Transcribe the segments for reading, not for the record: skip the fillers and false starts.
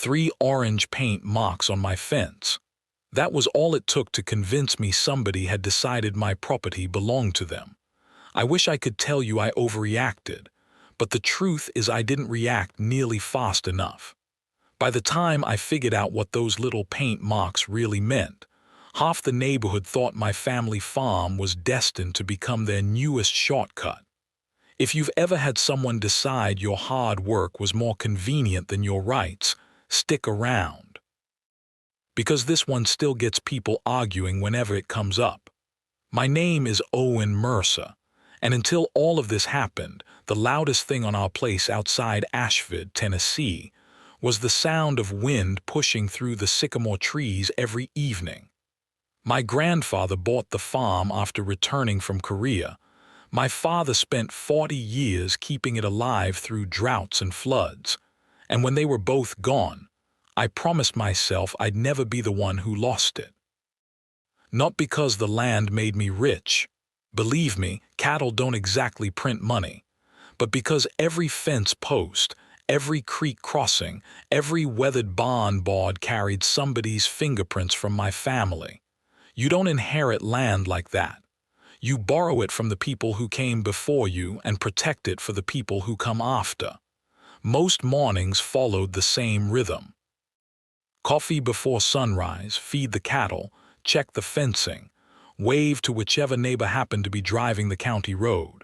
3 orange paint marks on my fence. That was all it took to convince me somebody had decided my property belonged to them. I wish I could tell you I overreacted, but the truth is I didn't react nearly fast enough. By the time I figured out what those little paint marks really meant, half the neighborhood thought my family farm was destined to become their newest shortcut. If you've ever had someone decide your hard work was more convenient than your rights, stick around. Because this one still gets people arguing whenever it comes up. My name is Owen Mercer, and until all of this happened, the loudest thing on our place outside Asheville, Tennessee, was the sound of wind pushing through the sycamore trees every evening. My grandfather bought the farm after returning from Korea. My father spent 40 years keeping it alive through droughts and floods, and when they were both gone, I promised myself I'd never be the one who lost it. Not because the land made me rich. Believe me, cattle don't exactly print money. But because every fence post, every creek crossing, every weathered barn board carried somebody's fingerprints from my family. You don't inherit land like that. You borrow it from the people who came before you and protect it for the people who come after. Most mornings followed the same rhythm. Coffee before sunrise, feed the cattle, check the fencing, wave to whichever neighbor happened to be driving the county road.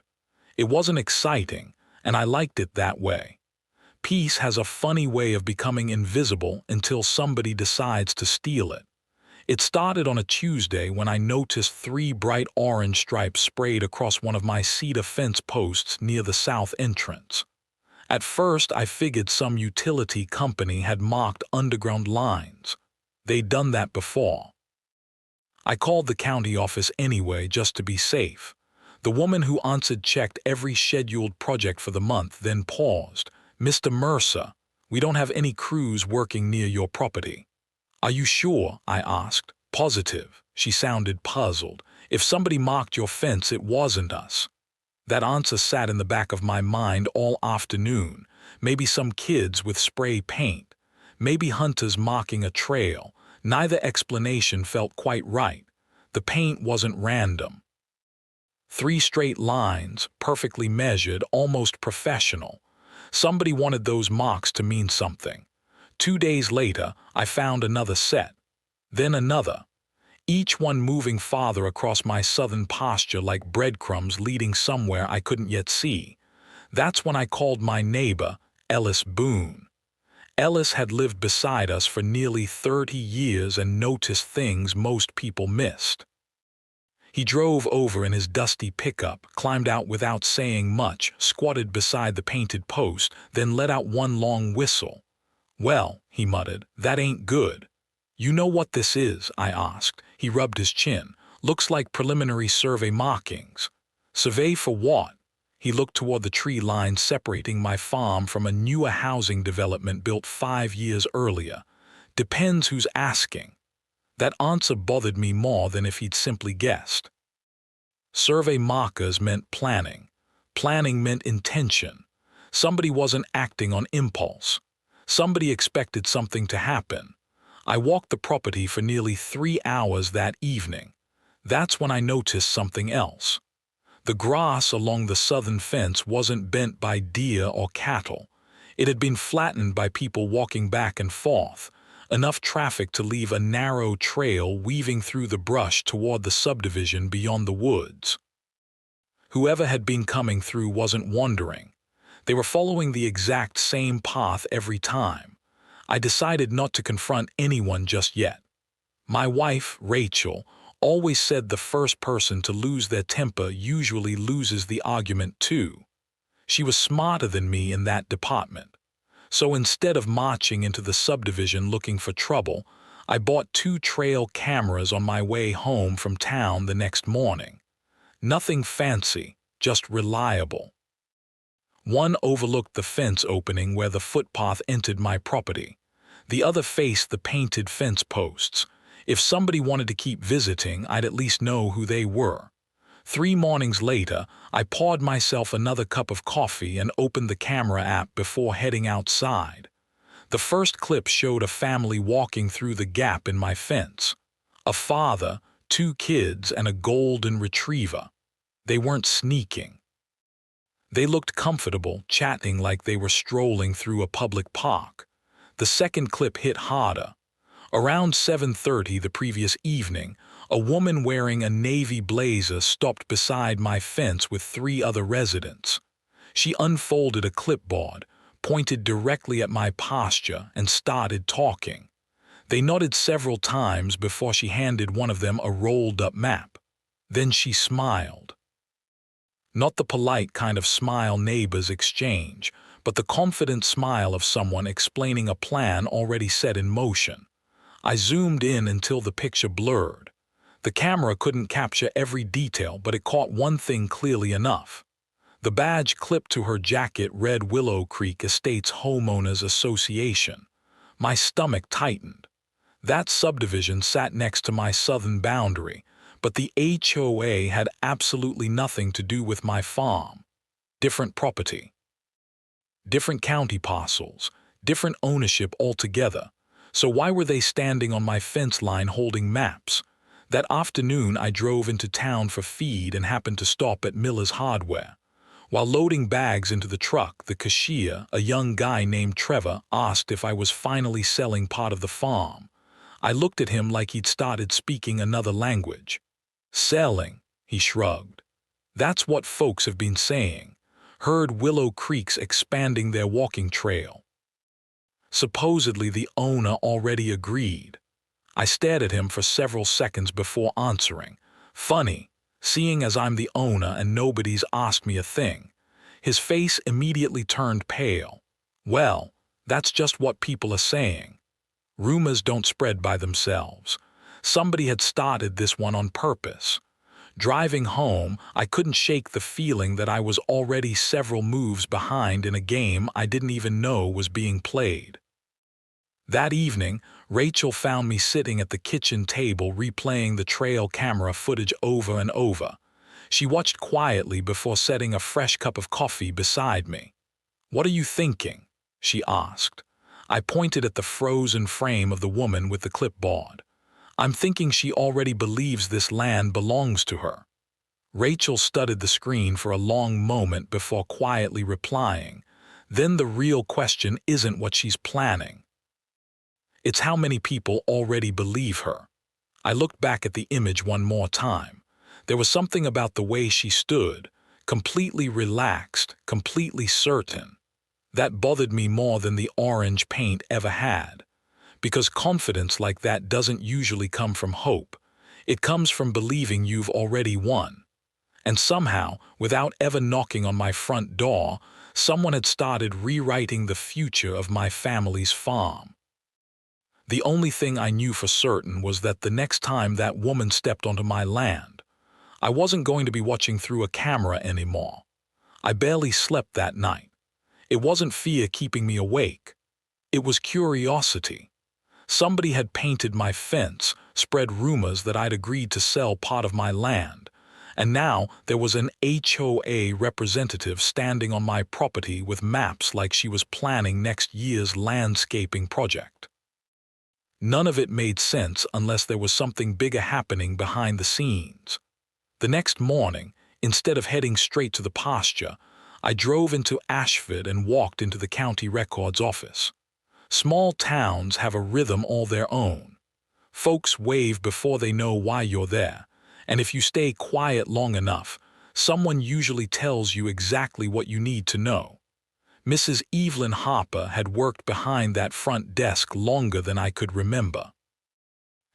It wasn't exciting, and I liked it that way. Peace has a funny way of becoming invisible until somebody decides to steal it. It started on a Tuesday when I noticed 3 bright orange stripes sprayed across one of my cedar fence posts near the south entrance. At first, I figured some utility company had marked underground lines. They'd done that before. I called the county office anyway just to be safe. The woman who answered checked every scheduled project for the month, then paused. "Mr. Mercer, we don't have any crews working near your property." "Are you sure?" I asked. "Positive." She sounded puzzled. "If somebody marked your fence, it wasn't us." That answer sat in the back of my mind all afternoon. Maybe some kids with spray paint. Maybe hunters marking a trail. Neither explanation felt quite right. The paint wasn't random. 3 straight lines, perfectly measured, almost professional. Somebody wanted those marks to mean something. 2 days later, I found another set. Then another. Each one moving farther across my southern pasture like breadcrumbs leading somewhere I couldn't yet see. That's when I called my neighbor, Ellis Boone. Ellis had lived beside us for nearly 30 years and noticed things most people missed. He drove over in his dusty pickup, climbed out without saying much, squatted beside the painted post, then let out one long whistle. "Well," he muttered, "that ain't good." "You know what this is?" I asked. He rubbed his chin. "Looks like preliminary survey markings." "Survey for what?" He looked toward the tree line separating my farm from a newer housing development built 5 years earlier. "Depends who's asking." That answer bothered me more than if he'd simply guessed. Survey markers meant planning. Planning meant intention. Somebody wasn't acting on impulse. Somebody expected something to happen. I walked the property for nearly 3 hours that evening. That's when I noticed something else. The grass along the southern fence wasn't bent by deer or cattle. It had been flattened by people walking back and forth, enough traffic to leave a narrow trail weaving through the brush toward the subdivision beyond the woods. Whoever had been coming through wasn't wandering. They were following the exact same path every time. I decided not to confront anyone just yet. My wife, Rachel, always said the first person to lose their temper usually loses the argument too. She was smarter than me in that department. So instead of marching into the subdivision looking for trouble, I bought 2 trail cameras on my way home from town the next morning. Nothing fancy, just reliable. One overlooked the fence opening where the footpath entered my property. The other faced the painted fence posts. If somebody wanted to keep visiting, I'd at least know who they were. 3 mornings later, I poured myself another cup of coffee and opened the camera app before heading outside. The first clip showed a family walking through the gap in my fence. A father, two kids, and a golden retriever. They weren't sneaking. They looked comfortable, chatting like they were strolling through a public park. The second clip hit harder. Around 7:30 the previous evening, a woman wearing a navy blazer stopped beside my fence with three other residents. She unfolded a clipboard, pointed directly at my posture, and started talking. They nodded several times before she handed one of them a rolled-up map. Then she smiled. Not the polite kind of smile neighbors exchange, but the confident smile of someone explaining a plan already set in motion. I zoomed in until the picture blurred. The camera couldn't capture every detail, but it caught one thing clearly enough. The badge clipped to her jacket read Willow Creek Estates Homeowners Association. My stomach tightened. That subdivision sat next to my southern boundary, but the HOA had absolutely nothing to do with my farm. Different property. Different county parcels. Different ownership altogether. So why were they standing on my fence line holding maps? That afternoon I drove into town for feed and happened to stop at Miller's Hardware. While loading bags into the truck, the cashier, a young guy named Trevor, asked if I was finally selling part of the farm. I looked at him like he'd started speaking another language. Selling, he shrugged. That's what folks have been saying. Heard Willow Creek's expanding their walking trail. Supposedly the owner already agreed. I stared at him for several seconds before answering. Funny, seeing as I'm the owner and nobody's asked me a thing. His face immediately turned pale. Well, that's just what people are saying. Rumors don't spread by themselves. Somebody had started this one on purpose. Driving home, I couldn't shake the feeling that I was already several moves behind in a game I didn't even know was being played. That evening, Rachel found me sitting at the kitchen table replaying the trail camera footage over and over. She watched quietly before setting a fresh cup of coffee beside me. "What are you thinking?" she asked. I pointed at the frozen frame of the woman with the clipboard. "I'm thinking she already believes this land belongs to her." Rachel studied the screen for a long moment before quietly replying, "Then the real question isn't what she's planning. It's how many people already believe her." I looked back at the image one more time. There was something about the way she stood, completely relaxed, completely certain. That bothered me more than the orange paint ever had. Because confidence like that doesn't usually come from hope. It comes from believing you've already won. And somehow, without ever knocking on my front door, someone had started rewriting the future of my family's farm. The only thing I knew for certain was that the next time that woman stepped onto my land, I wasn't going to be watching through a camera anymore. I barely slept that night. It wasn't fear keeping me awake. It was curiosity. Somebody had painted my fence, spread rumors that I'd agreed to sell part of my land, and now there was an HOA representative standing on my property with maps like she was planning next year's landscaping project. None of it made sense unless there was something bigger happening behind the scenes. The next morning, instead of heading straight to the pasture, I drove into Ashford and walked into the county records office. Small towns have a rhythm all their own. Folks wave before they know why you're there, and if you stay quiet long enough, someone usually tells you exactly what you need to know. Mrs. Evelyn Harper had worked behind that front desk longer than I could remember.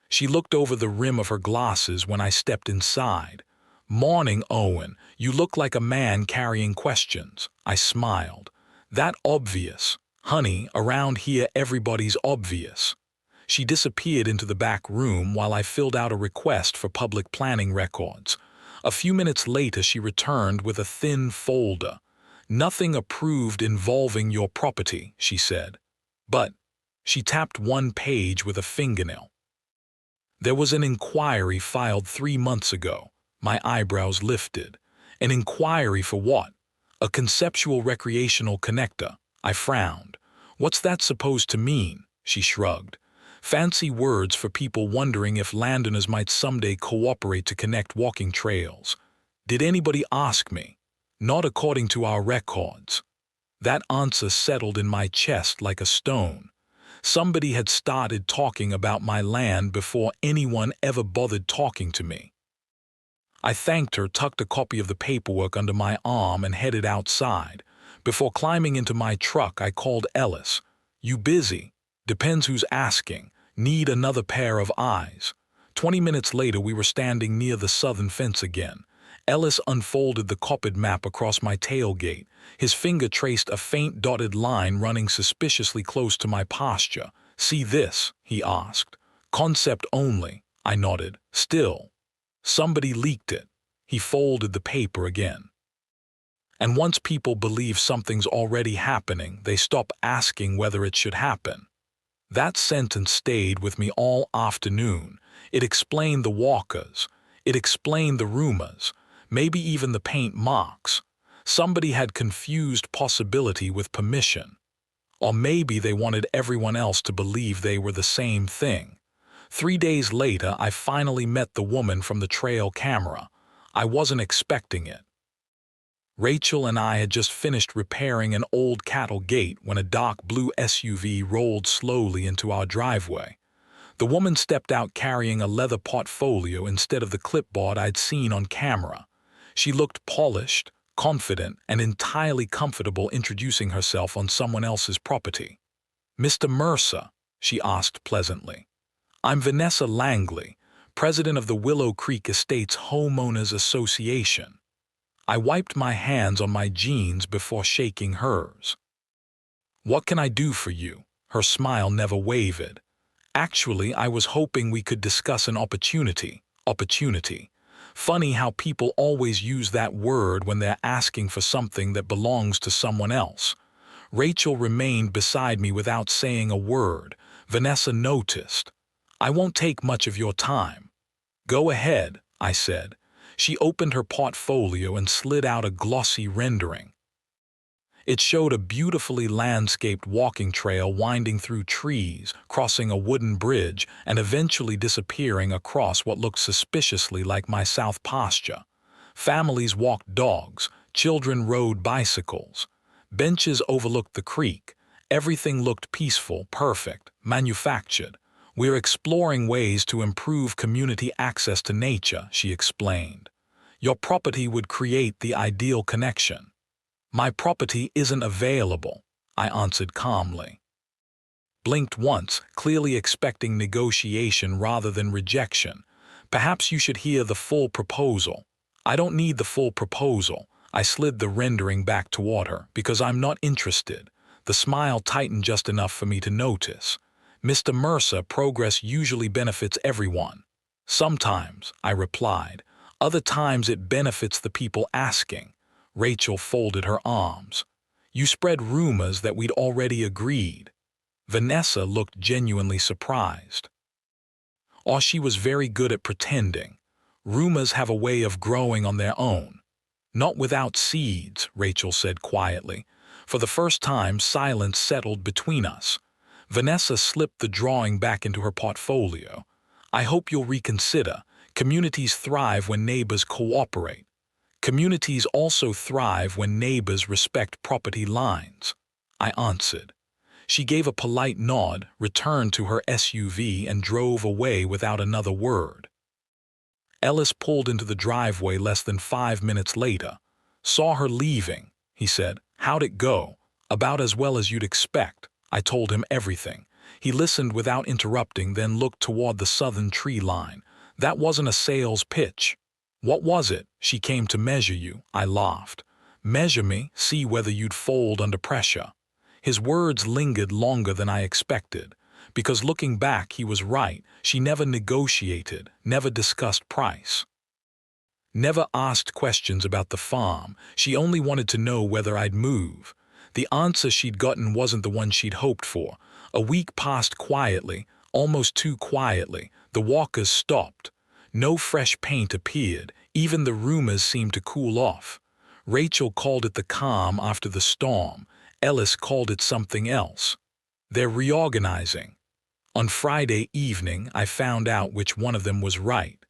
She looked over the rim of her glasses when I stepped inside. "Morning, Owen. You look like a man carrying questions." I smiled. "That obvious. Honey, around here everybody's obvious." She disappeared into the back room while I filled out a request for public planning records. A few minutes later she returned with a thin folder. "Nothing approved involving your property," she said. "But," she tapped one page with a fingernail. "There was an inquiry filed 3 months ago." My eyebrows lifted. "An inquiry for what?" "A conceptual recreational connector." I frowned. What's that supposed to mean? She shrugged. Fancy words for people wondering if landowners might someday cooperate to connect walking trails. Did anybody ask me? Not according to our records. That answer settled in my chest like a stone. Somebody had started talking about my land before anyone ever bothered talking to me. I thanked her, tucked a copy of the paperwork under my arm, and headed outside. Before climbing into my truck, I called Ellis. You busy? Depends who's asking. Need another pair of eyes. 20 minutes later, we were standing near the southern fence again. Ellis unfolded the copied map across my tailgate. His finger traced a faint dotted line running suspiciously close to my pasture. See this? He asked. Concept only, I nodded. Still. Somebody leaked it. He folded the paper again. And once people believe something's already happening, they stop asking whether it should happen. That sentence stayed with me all afternoon. It explained the walkers. It explained the rumors. Maybe even the paint marks. Somebody had confused possibility with permission. Or maybe they wanted everyone else to believe they were the same thing. 3 days later, I finally met the woman from the trail camera. I wasn't expecting it. Rachel and I had just finished repairing an old cattle gate when a dark blue SUV rolled slowly into our driveway. The woman stepped out carrying a leather portfolio instead of the clipboard I'd seen on camera. She looked polished, confident, and entirely comfortable introducing herself on someone else's property. Mr. Mercer, she asked pleasantly. I'm Vanessa Langley, president of the Willow Creek Estates Homeowners Association. I wiped my hands on my jeans before shaking hers. What can I do for you? Her smile never wavered. Actually, I was hoping we could discuss an opportunity. Opportunity. Funny how people always use that word when they're asking for something that belongs to someone else. Rachel remained beside me without saying a word. Vanessa noticed. I won't take much of your time. Go ahead, I said. She opened her portfolio and slid out a glossy rendering. It showed a beautifully landscaped walking trail winding through trees, crossing a wooden bridge, and eventually disappearing across what looked suspiciously like my south pasture. Families walked dogs, children rode bicycles. Benches overlooked the creek. Everything looked peaceful, perfect, manufactured. We're exploring ways to improve community access to nature, she explained. Your property would create the ideal connection. My property isn't available, I answered calmly. Blinked once, clearly expecting negotiation rather than rejection. Perhaps you should hear the full proposal. I don't need the full proposal. I slid the rendering back toward her, because I'm not interested. The smile tightened just enough for me to notice. Mr. Mercer, progress usually benefits everyone. Sometimes, I replied. Other times it benefits the people asking. Rachel folded her arms. You spread rumors that we'd already agreed. Vanessa looked genuinely surprised. Or she was very good at pretending. Rumors have a way of growing on their own. Not without seeds, Rachel said quietly. For the first time, silence settled between us. Vanessa slipped the drawing back into her portfolio. I hope you'll reconsider. Communities thrive when neighbors cooperate. Communities also thrive when neighbors respect property lines. I answered. She gave a polite nod, returned to her SUV, and drove away without another word. Ellis pulled into the driveway less than 5 minutes later. Saw her leaving, he said. How'd it go? About as well as you'd expect. I told him everything. He listened without interrupting, then looked toward the southern tree line. That wasn't a sales pitch. What was it? She came to measure you, I laughed. Measure me, see whether you'd fold under pressure. His words lingered longer than I expected. Because looking back, he was right. She never negotiated, never discussed price. Never asked questions about the farm. She only wanted to know whether I'd move. The answer she'd gotten wasn't the one she'd hoped for. A week passed quietly, almost too quietly. The walkers stopped. No fresh paint appeared. Even the rumors seemed to cool off. Rachel called it the calm after the storm. Ellis called it something else. They're reorganizing. On Friday evening, I found out which one of them was right.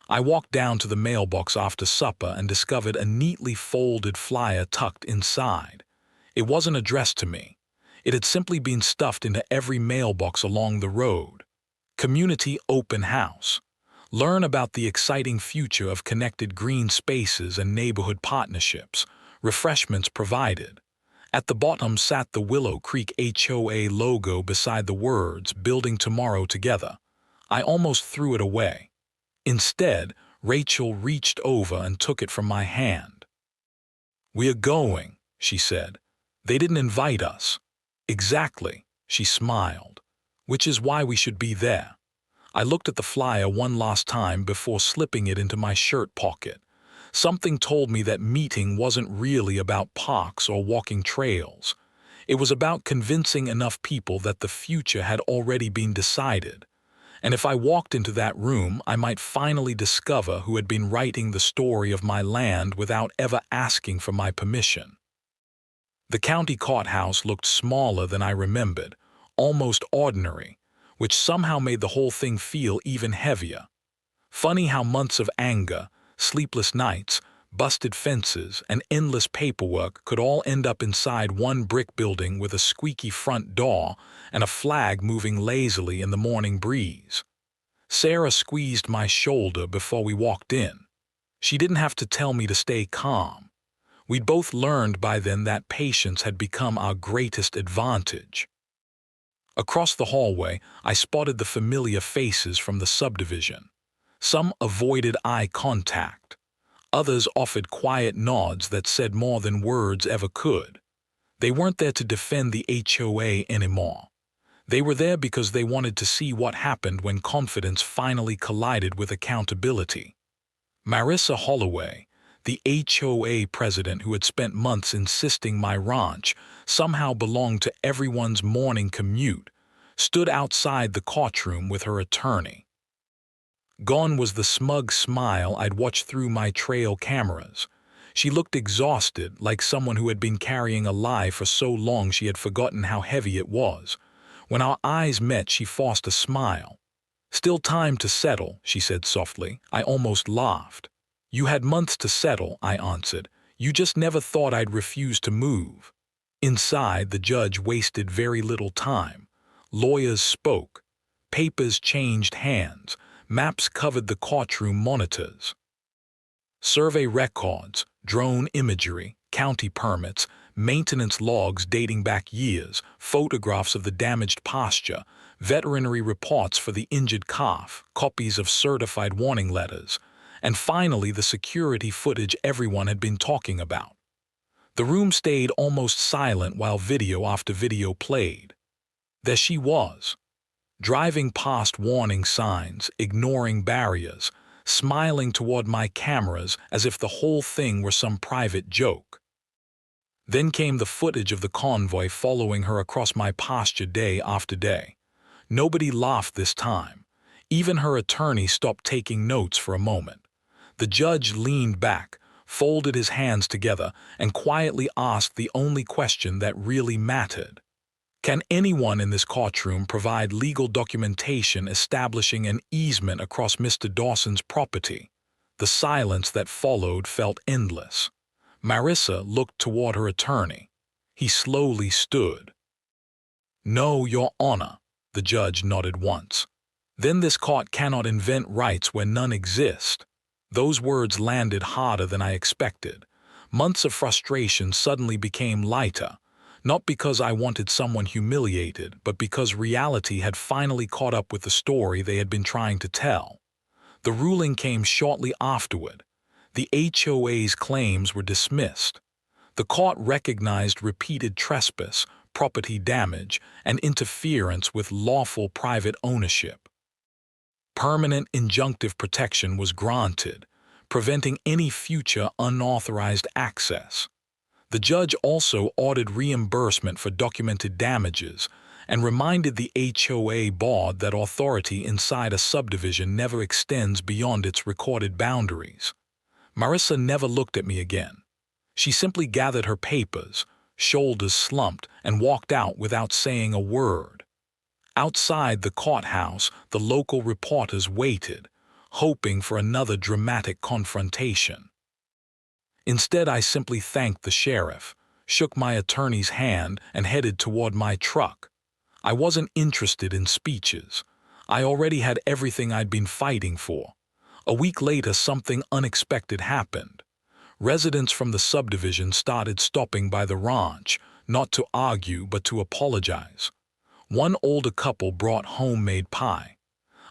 I walked down to the mailbox after supper and discovered a neatly folded flyer tucked inside. It wasn't addressed to me. It had simply been stuffed into every mailbox along the road. Community Open House. Learn about the exciting future of connected green spaces and neighborhood partnerships. Refreshments provided. At the bottom sat the Willow Creek HOA logo beside the words, "Building Tomorrow Together." I almost threw it away. Instead, Rachel reached over and took it from my hand. "We're going," she said. "They didn't invite us." "Exactly," she smiled. "Which is why we should be there." I looked at the flyer one last time before slipping it into my shirt pocket. Something told me that meeting wasn't really about parks or walking trails. It was about convincing enough people that the future had already been decided. And if I walked into that room, I might finally discover who had been writing the story of my land without ever asking for my permission. The county courthouse looked smaller than I remembered, almost ordinary, which somehow made the whole thing feel even heavier. Funny how months of anger, sleepless nights, busted fences, and endless paperwork could all end up inside one brick building with a squeaky front door and a flag moving lazily in the morning breeze. Sarah squeezed my shoulder before we walked in. She didn't have to tell me to stay calm. We'd both learned by then that patience had become our greatest advantage. Across the hallway, I spotted the familiar faces from the subdivision. Some avoided eye contact. Others offered quiet nods that said more than words ever could. They weren't there to defend the HOA anymore. They were there because they wanted to see what happened when confidence finally collided with accountability. Marissa Holloway, the HOA president who had spent months insisting my ranch somehow belonged to everyone's morning commute, stood outside the courtroom with her attorney. Gone was the smug smile I'd watched through my trail cameras. She looked exhausted, like someone who had been carrying a lie for so long she had forgotten how heavy it was. When our eyes met, she forced a smile. "Still time to settle," she said softly. I almost laughed. "You had months to settle," I answered. "You just never thought I'd refuse to move." Inside, the judge wasted very little time. Lawyers spoke. Papers changed hands. Maps covered the courtroom monitors. Survey records, drone imagery, county permits, maintenance logs dating back years, photographs of the damaged pasture, veterinary reports for the injured calf, copies of certified warning letters, and finally the security footage everyone had been talking about. The room stayed almost silent while video after video played. There she was, driving past warning signs, ignoring barriers, smiling toward my cameras as if the whole thing were some private joke. Then came the footage of the convoy following her across my pasture day after day. Nobody laughed this time. Even her attorney stopped taking notes for a moment. The judge leaned back, folded his hands together, and quietly asked the only question that really mattered. "Can anyone in this courtroom provide legal documentation establishing an easement across Mr. Dawson's property?" The silence that followed felt endless. Marissa looked toward her attorney. He slowly stood. "No, Your Honor," the judge nodded once. "Then this court cannot invent rights where none exist." Those words landed harder than I expected. Months of frustration suddenly became lighter. Not because I wanted someone humiliated, but because reality had finally caught up with the story they had been trying to tell. The ruling came shortly afterward. The HOA's claims were dismissed. The court recognized repeated trespass, property damage, and interference with lawful private ownership. Permanent injunctive protection was granted, preventing any future unauthorized access. The judge also ordered reimbursement for documented damages and reminded the HOA board that authority inside a subdivision never extends beyond its recorded boundaries. Marissa never looked at me again. She simply gathered her papers, shoulders slumped, and walked out without saying a word. Outside the courthouse, the local reporters waited, hoping for another dramatic confrontation. Instead, I simply thanked the sheriff, shook my attorney's hand, and headed toward my truck. I wasn't interested in speeches. I already had everything I'd been fighting for. A week later, something unexpected happened. Residents from the subdivision started stopping by the ranch, not to argue but to apologize. One older couple brought homemade pie.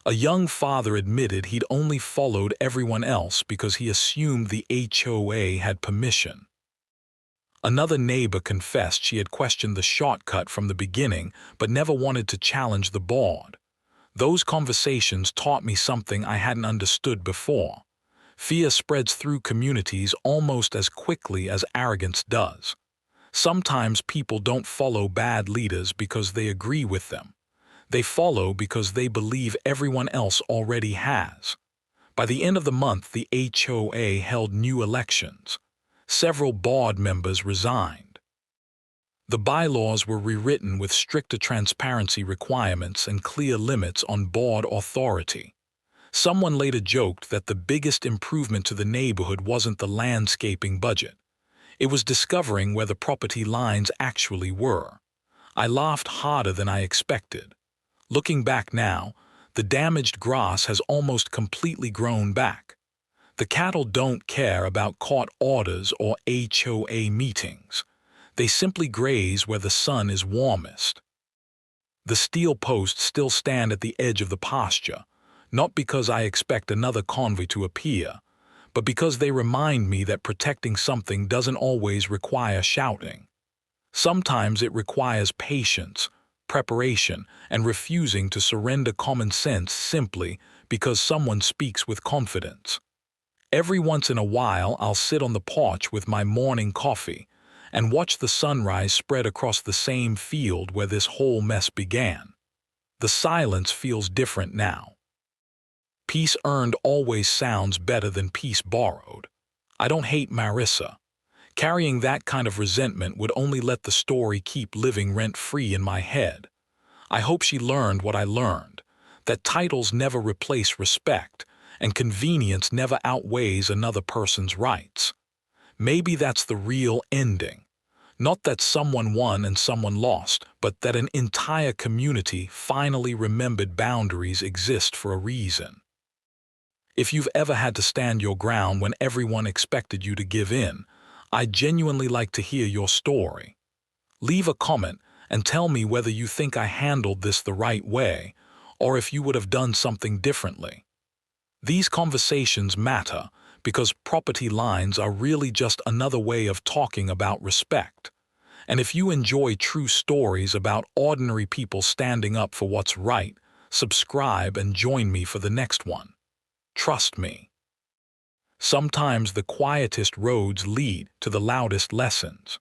A young father admitted he'd only followed everyone else because he assumed the HOA had permission. Another neighbor confessed she had questioned the shortcut from the beginning but never wanted to challenge the board. Those conversations taught me something I hadn't understood before. Fear spreads through communities almost as quickly as arrogance does. Sometimes people don't follow bad leaders because they agree with them. They follow because they believe everyone else already has. By the end of the month, the HOA held new elections. Several board members resigned. The bylaws were rewritten with stricter transparency requirements and clear limits on board authority. Someone later joked that the biggest improvement to the neighborhood wasn't the landscaping budget. It was discovering where the property lines actually were. I laughed harder than I expected. Looking back now, the damaged grass has almost completely grown back. The cattle don't care about court orders or HOA meetings. They simply graze where the sun is warmest. The steel posts still stand at the edge of the pasture, not because I expect another convoy to appear, but because they remind me that protecting something doesn't always require shouting. Sometimes it requires patience, preparation, and refusing to surrender common sense simply because someone speaks with confidence. Every once in a while, I'll sit on the porch with my morning coffee and watch the sunrise spread across the same field where this whole mess began. The silence feels different now. Peace earned always sounds better than peace borrowed. I don't hate Marissa. Carrying that kind of resentment would only let the story keep living rent-free in my head. I hope she learned what I learned, that titles never replace respect, and convenience never outweighs another person's rights. Maybe that's the real ending. Not that someone won and someone lost, but that an entire community finally remembered boundaries exist for a reason. If you've ever had to stand your ground when everyone expected you to give in, I'd genuinely like to hear your story. Leave a comment and tell me whether you think I handled this the right way, or if you would have done something differently. These conversations matter because property lines are really just another way of talking about respect. And if you enjoy true stories about ordinary people standing up for what's right, subscribe and join me for the next one. Trust me. Sometimes the quietest roads lead to the loudest lessons.